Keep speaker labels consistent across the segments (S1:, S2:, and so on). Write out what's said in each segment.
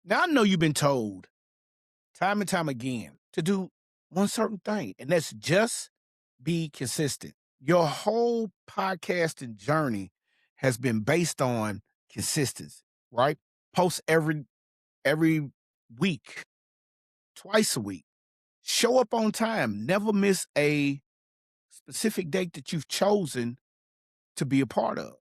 S1: Now, I know you've been told time and time again to do one certain thing, and that's just be consistent. Your whole podcasting journey has been based on consistency, right? Post every week, twice a week. Show up on time. Never miss a specific date that you've chosen to be a part of.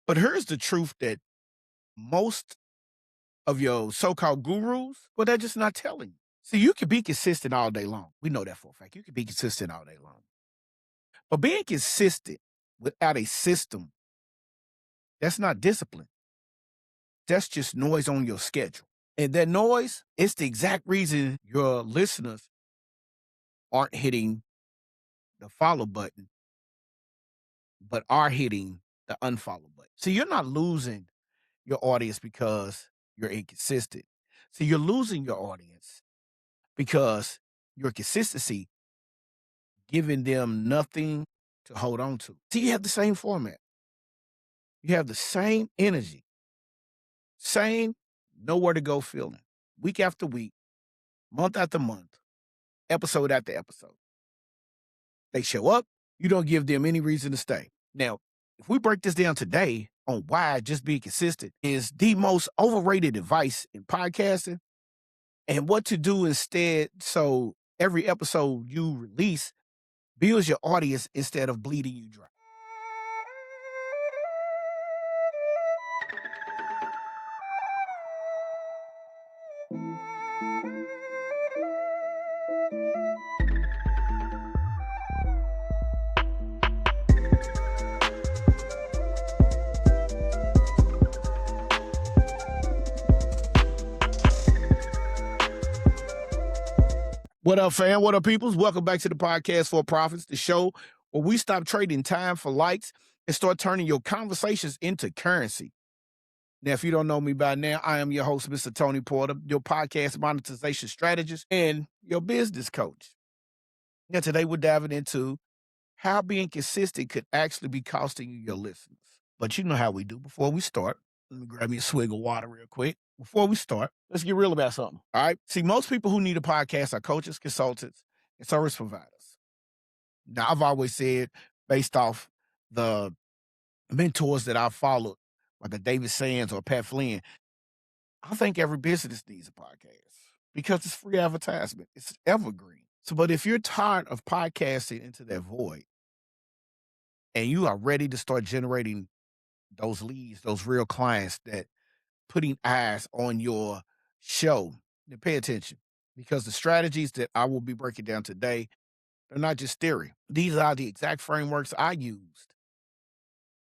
S1: But here's the truth that most of your so-called gurus, well, they're just not telling you. See, you can be consistent all day long. We know that for a fact. You can be consistent all day long. But being consistent without a system, that's not discipline. That's just noise on your schedule. And that noise, it's the exact reason your listeners aren't hitting the follow button, but are hitting the unfollow button. See, you're not losing your audience because you're inconsistent. See, you're losing your audience because your consistency giving them nothing to hold on to. See, you have the same format. You have the same energy, same nowhere to go feeling, week after week, month after month, episode after episode. They show up, you don't give them any reason to stay. Now, if we break this down today on why just being consistent is the most overrated advice in podcasting and what to do instead so every episode you release builds your audience instead of bleeding you dry. What up, fam? What up, peoples? Welcome back to the Podcast for Profits, the show where we stop trading time for likes and start turning your conversations into currency. Now, if you don't know me by now, I am your host, Mr. Tony Porter, your podcast monetization strategist and your business coach. Now, today we're diving into how being consistent could actually be costing you your listeners. But you know how we do. Before we start, let me grab me a swig of water real quick. Before we start, let's get real about something. All right. See, most people who need a podcast are coaches, consultants, and service providers. Now, I've always said, based off the mentors that I've followed, like a David Sands or Pat Flynn, I think every business needs a podcast because it's free advertisement. It's evergreen. So, but if you're tired of podcasting into that void and you are ready to start generating those leads, those real clients that putting eyes on your show, then pay attention because the strategies that I will be breaking down today, they're not just theory. These are the exact frameworks I used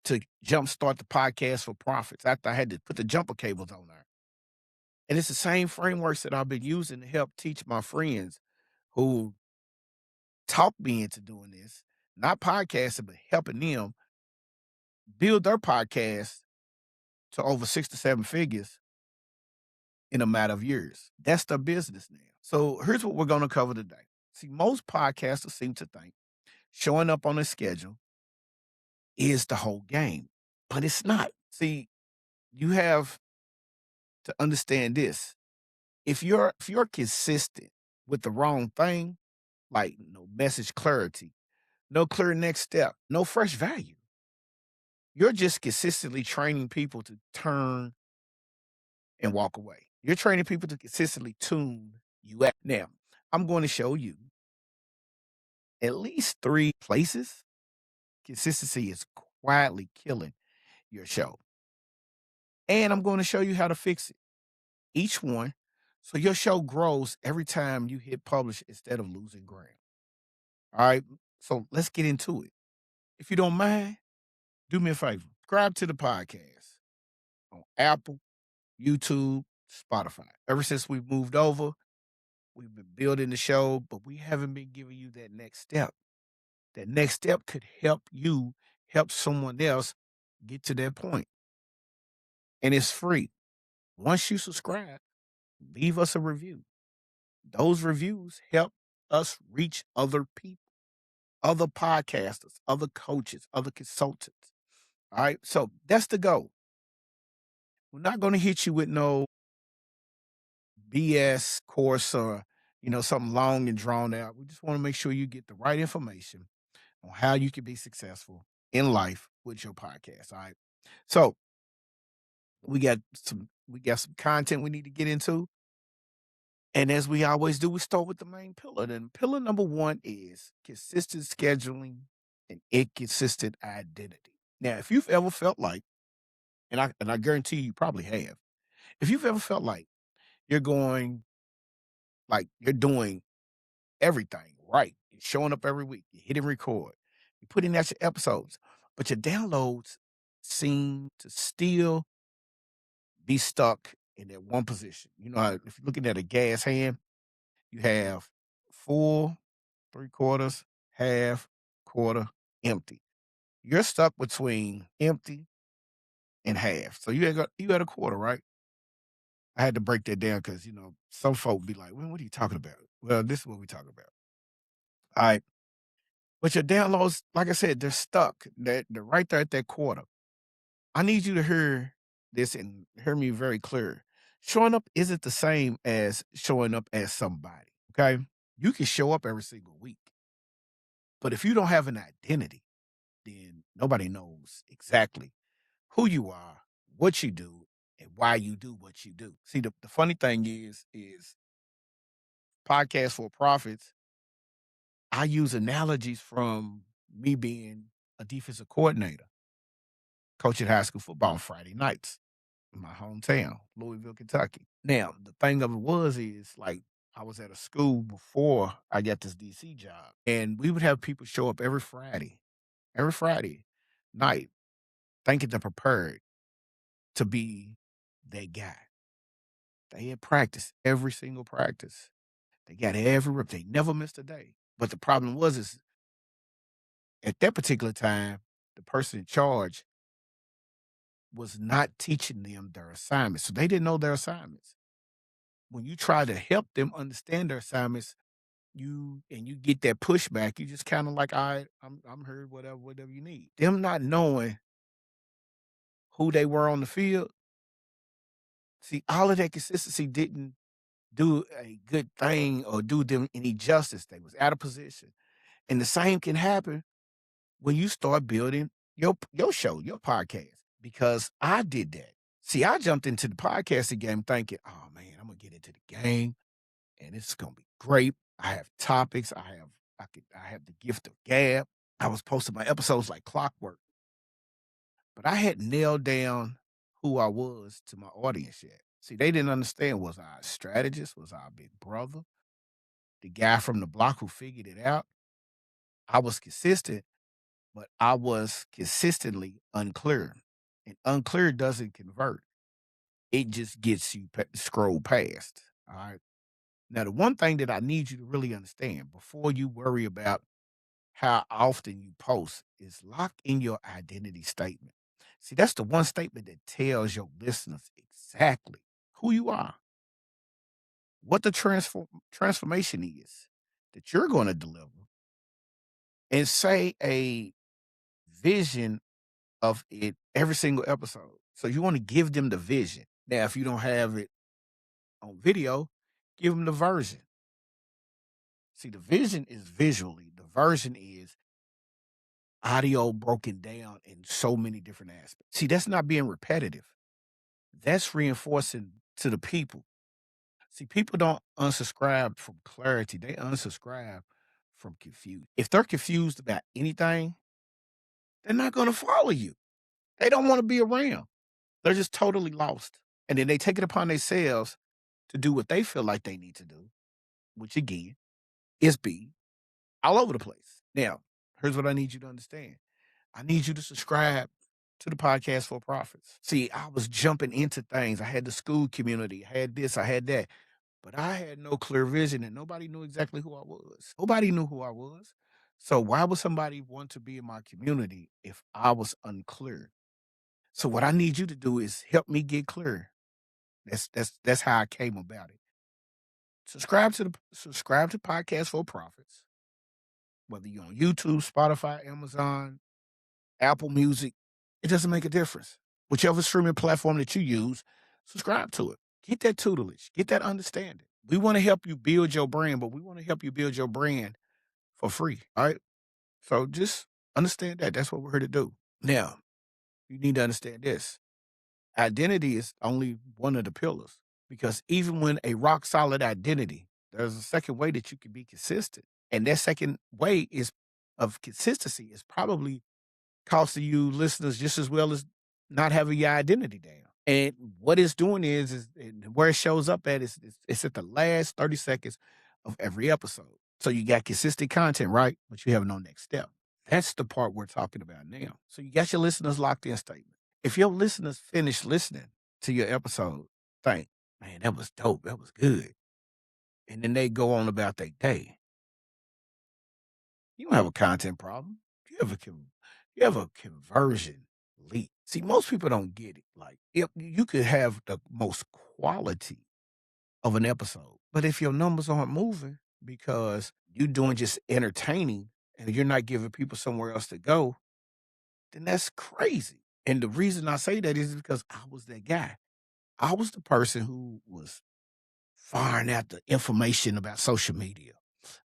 S1: to jumpstart the podcast for profits after I had to put the jumper cables on there. And it's the same frameworks that I've been using to help teach my friends who talked me into doing this, not podcasting, but helping them build their podcast to over 6 to 7 figures in a matter of years. That's their business now. So here's what we're going to cover today. See, most podcasters seem to think showing up on a schedule is the whole game, but it's not. See, you have to understand this. If you're consistent with the wrong thing, like no message clarity, no clear next step, no fresh value, you're just consistently training people to turn and walk away. You're training people to consistently tune you out. Now, I'm going to show you at least 3 places consistency is quietly killing your show. And I'm going to show you how to fix it. Each one, so your show grows every time you hit publish instead of losing ground. All right. So let's get into it. If you don't mind, do me a favor. Subscribe to the podcast on Apple, YouTube, Spotify. Ever since we've moved over, we've been building the show, but we haven't been giving you that next step. That next step could help you help someone else get to that point. And it's free. Once you subscribe, leave us a review. Those reviews help us reach other people, other podcasters, other coaches, other consultants. All right. So that's the goal. We're not going to hit you with no BS course or, something long and drawn out. We just want to make sure you get the right information on how you can be successful in life with your podcast. All right. So we got some content we need to get into. And as we always do, we start with the main pillar. Then pillar number one is consistent scheduling and inconsistent identity. Now, if you've ever felt like, and I guarantee you probably have, if you've ever felt like you're going, like you're doing everything right, you're showing up every week, you're hitting record, you're putting out your episodes, but your downloads seem to still be stuck in that one position. If you're looking at a gas hand, you have full, three quarters, half, quarter, empty. You're stuck between empty and half. So you had a quarter, right? I had to break that down because some folk be like, "Well, what are you talking about?" Well, this is what we talking about. All right. But your downloads, like I said, they're stuck. They're right there at that quarter. I need you to hear this and hear me very clear. Showing up isn't the same as showing up as somebody. Okay. You can show up every single week, but if you don't have an identity, then nobody knows exactly who you are, what you do, and why you do what you do. See, the funny thing is podcast for profits. I use analogies from me being a defensive coordinator, coaching high school football Friday nights in my hometown, Louisville, Kentucky. Now, the thing of it is like I was at a school before I got this DC job, and we would have people show up every Friday night, thinking they're prepared to be that guy. They had practice every single practice. They got every rep. They never missed a day. But the problem is at that particular time, the person in charge was not teaching them their assignments. So they didn't know their assignments. When you try to help them understand their assignments, you get that pushback, you just kind of like, all right, I'm heard, whatever you need. Them not knowing who they were on the field, see, all of that consistency didn't do a good thing or do them any justice. They was out of position. And the same can happen when you start building your show, your podcast, because I did that. See, I jumped into the podcasting game thinking, oh man, I'm gonna get into the game and it's gonna be great. I have topics, I have the gift of gab. I was posting my episodes like clockwork, but I hadn't nailed down who I was to my audience yet. See, they didn't understand, was I a strategist? Was I a big brother? The guy from the block who figured it out? I was consistent, but I was consistently unclear. And unclear doesn't convert. It just gets you scrolled past. All right. Now, the one thing that I need you to really understand before you worry about how often you post is lock in your identity statement. See, that's the one statement that tells your listeners exactly who you are, what the transformation is that you're going to deliver, and say a vision of it every single episode. So you want to give them the vision. Now, if you don't have it on video, give them the version. See, the vision is visually, the version is audio broken down in so many different aspects. See, that's not being repetitive. That's reinforcing to the people. See, people don't unsubscribe from clarity, they unsubscribe from confusion. If they're confused about anything, they're not going to follow you. They don't want to be around. They're just totally lost. And then they take it upon themselves to do what they feel like they need to do, which again is be all over the place. Now, here's what I need you to understand. I need you to subscribe to the podcast for profits. See, I was jumping into things. I had the school community, I had this, I had that, but I had no clear vision and nobody knew exactly who I was. Nobody knew who I was. So why would somebody want to be in my community if I was unclear? So what I need you to do is help me get clear. That's how I came about it. Subscribe to Podcast for Profits, whether you're on YouTube, Spotify, Amazon, Apple Music, it doesn't make a difference. Whichever streaming platform that you use, subscribe to it. Get that tutelage, get that understanding. We want to help you build your brand, but we want to help you build your brand for free. All right. So just understand that. That's what we're here to do. Now, you need to understand this. Identity is only one of the pillars because even when a rock solid identity, there's a second way that you can be consistent. And that second way is of consistency is probably costing you listeners just as well as not having your identity down. And what it's doing is and where it shows up at is it's at the last 30 seconds of every episode. So you got consistent content, right? But you have no next step. That's the part we're talking about now. So you got your listeners locked in statement. If your listeners finish listening to your episode, think, man, that was dope. That was good. And then they go on about their day. You don't have a content problem. You have a conversion leak. See, most people don't get it. Like, if you could have the most quality of an episode, but if your numbers aren't moving because you're doing just entertaining and you're not giving people somewhere else to go, then that's crazy. And the reason I say that is because I was that guy. I was the person who was firing out the information about social media.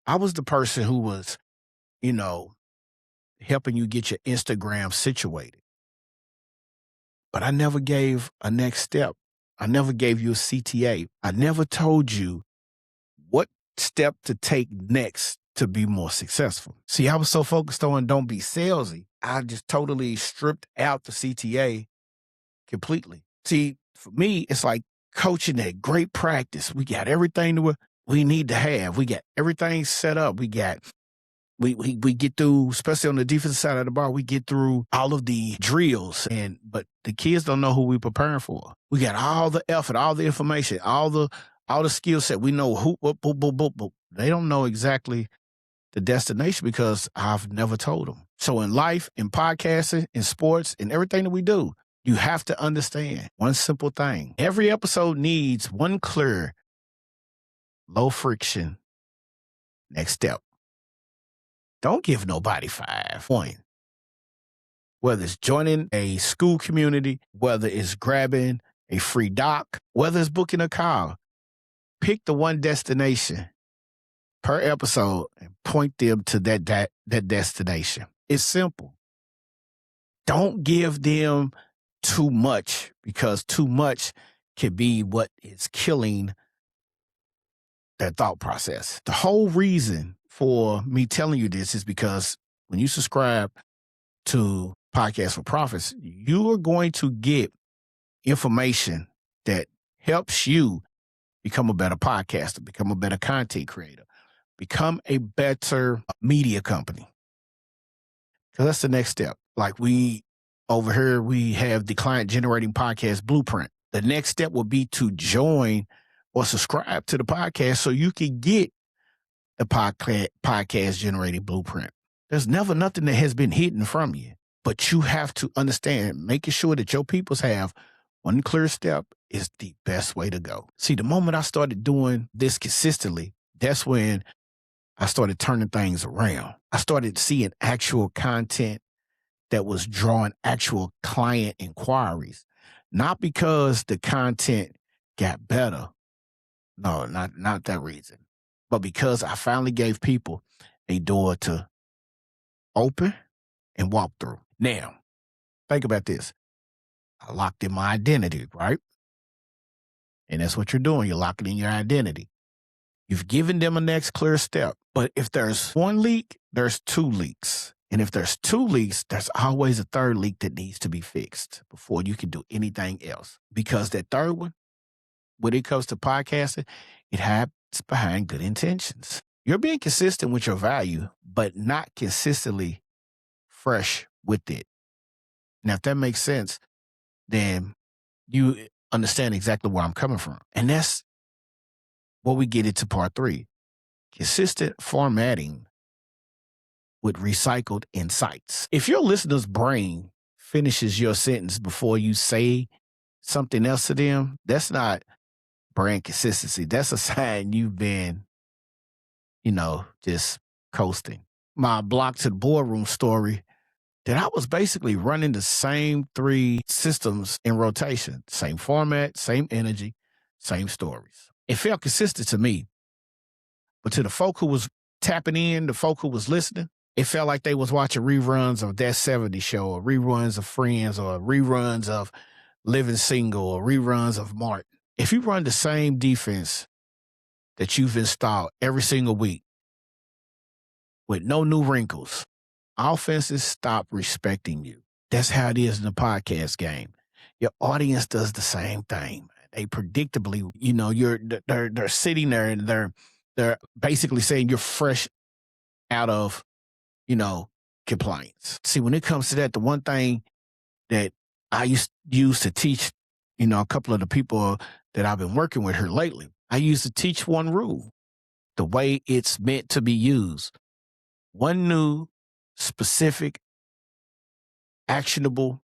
S1: I was the person who was, you know, helping you get your Instagram situated. But I never gave a next step. I never gave you a CTA. I never told you what step to take next to be more successful. See, I was so focused on don't be salesy. I just totally stripped out the CTA completely. See, for me, it's like coaching at great practice. We got everything we need to have. We got everything set up. We get through, especially on the defensive side of the ball, we get through all of the drills, but the kids don't know who we're preparing for. We got all the effort, all the information, all the skill set. We know who, but they don't know exactly the destination because I've never told them. So in life, in podcasting, in sports, in everything that we do, you have to understand one simple thing. Every episode needs one clear, low friction next step. Don't give nobody 5 points. Whether it's joining a school community, whether it's grabbing a free doc, whether it's booking a car, pick the one destination per episode and point them to that destination. It's simple. Don't give them too much because too much can be what is killing their thought process. The whole reason for me telling you this is because when you subscribe to Podcast for Profits, you are going to get information that helps you become a better podcaster, become a better content creator, become a better media company. Because that's the next step. Like over here, we have the client generating podcast blueprint. The next step will be to join or subscribe to the podcast so you can get the podcast generating blueprint. There's never nothing that has been hidden from you, but you have to understand, making sure that your peoples have one clear step is the best way to go. See, the moment I started doing this consistently, that's when I started turning things around. I started seeing actual content that was drawing actual client inquiries, not because the content got better. No, not that reason, but because I finally gave people a door to open and walk through. Now, think about this. I locked in my identity, right? And that's what you're doing. You're locking in your identity. You've given them a next clear step. But if there's one leak, there's 2 leaks. And if there's 2 leaks, there's always a third leak that needs to be fixed before you can do anything else. Because that third one, when it comes to podcasting, it hides behind good intentions. You're being consistent with your value, but not consistently fresh with it. Now, if that makes sense, then you understand exactly where I'm coming from. And that's what we get into part 3. Consistent formatting with recycled insights. If your listener's brain finishes your sentence before you say something else to them, that's not brand consistency. That's a sign you've been, just coasting. My block to the boardroom story, that I was basically running the same 3 systems in rotation, same format, same energy, same stories. It felt consistent to me. But to the folk who was tapping in, the folk who was listening, it felt like they was watching reruns of That 70s Show, or reruns of Friends, or reruns of Living Single, or reruns of Martin. If you run the same defense that you've installed every single week with no new wrinkles, offenses stop respecting you. That's how it is in the podcast game. Your audience does the same thing. They predictably, they're sitting there and they're basically saying you're fresh out of, compliance. See, when it comes to that, the one thing that I used to teach, a couple of the people that I've been working with here lately, I used to teach one rule, the way it's meant to be used. One new, specific, actionable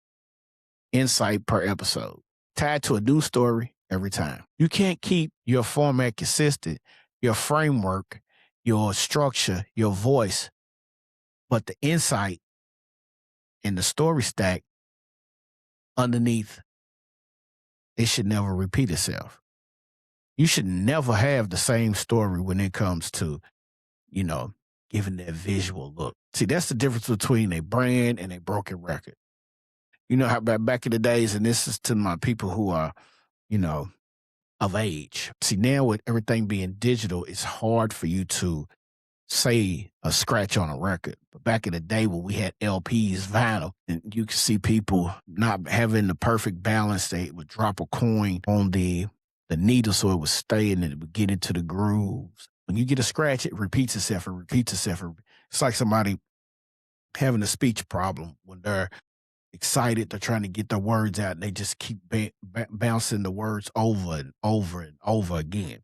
S1: insight per episode, tied to a new story every time. You can't keep your format consistent, your framework, your structure, your voice, but the insight and the story stack underneath, it should never repeat itself. You should never have the same story when it comes to, giving that visual look. See, that's the difference between a brand and a broken record. You know how back in the days, and this is to my people who are, of age. See, now with everything being digital, it's hard for you to say a scratch on a record. But back in the day when we had LPs, vinyl, and you could see people not having the perfect balance, they would drop a coin on the needle so it would stay and it would get into the grooves. When you get a scratch, it repeats itself and repeats itself. It's like somebody having a speech problem when they're excited, they're trying to get their words out, and they just keep bouncing the words over and over and over again.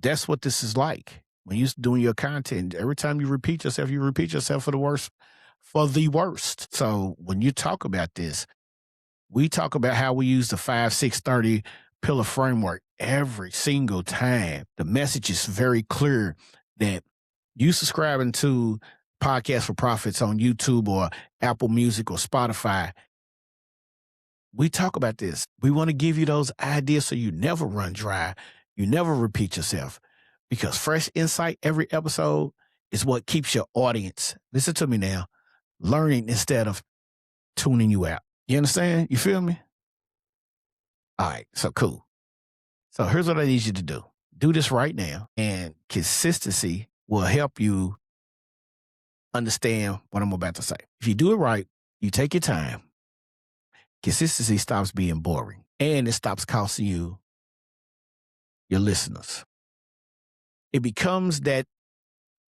S1: That's what this is like. When you're doing your content, every time you repeat yourself for the worst. So when you talk about this, we talk about how we use the 5-6-30 pillar framework every single time. The message is very clear that you subscribing to Podcast for Profits on YouTube or Apple Music or Spotify, we talk about this. We want to give you those ideas so you never run dry, you never repeat yourself. Because fresh insight every episode is what keeps your audience, listen to me now, learning instead of tuning you out. You understand? You feel me? All right, so cool. So here's what I need you to do. Do this right now, and consistency will help you understand what I'm about to say. If you do it right, you take your time, consistency stops being boring, and it stops costing you your listeners. It becomes that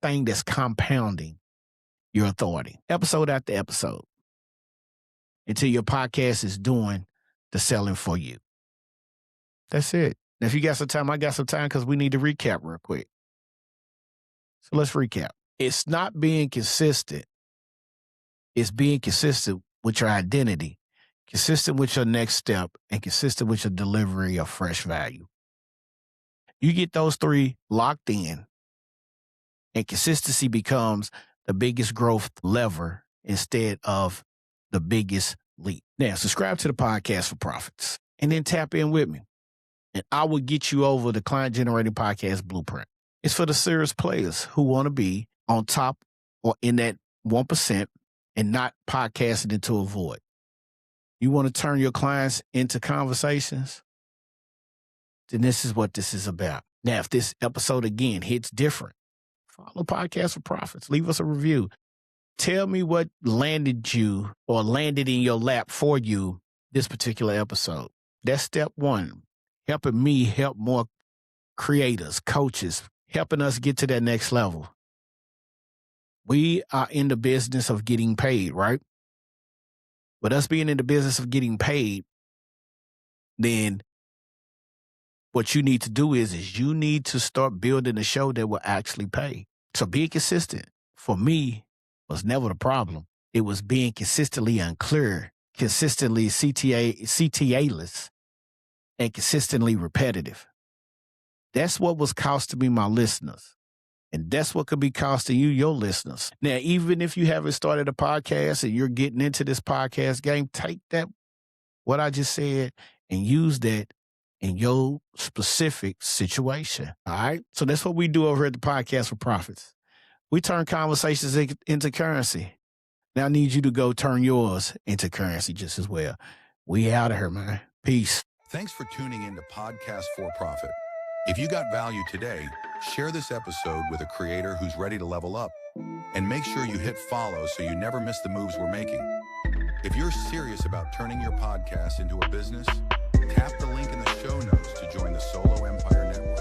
S1: thing that's compounding your authority, episode after episode, until your podcast is doing the selling for you. That's it. Now, if you got some time, I got some time because we need to recap real quick. So let's recap. It's not being consistent. It's being consistent with your identity, consistent with your next step, and consistent with your delivery of fresh value. You get those three locked in, and consistency becomes the biggest growth lever instead of the biggest leap. Now, subscribe to the Podcast for Profits and then tap in with me, and I will get you over the Client Generating Podcast Blueprint. It's for the serious players who want to be on top or in that 1% and not podcasting into a void. You want to turn your clients into conversations? Then this is what this is about. Now, if this episode again hits different, follow Podcast for Profits. Leave us a review. Tell me what landed you or landed in your lap for you this particular episode. That's step one. Helping me help more creators, coaches, helping us get to that next level. We are in the business of getting paid, right? But us being in the business of getting paid, then what you need to do is you need to start building a show that will actually pay. So being consistent, for me, was never the problem. It was being consistently unclear, consistently CTA-less, and consistently repetitive. That's what was costing me my listeners. And that's what could be costing you your listeners. Now, even if you haven't started a podcast and you're getting into this podcast game, take that, what I just said, and use that in your specific situation. All right. So that's what we do over at the Podcast for Profits. We turn conversations into currency. Now I need you to go turn yours into currency just as well. We out of here, man. Peace.
S2: Thanks for tuning in to Podcast for Profit. If you got value today, share this episode with a creator who's ready to level up. And make sure you hit follow so you never miss the moves we're making. If you're serious about turning your podcast into a business, tap the link in the show notes to join the Solo Empire Network.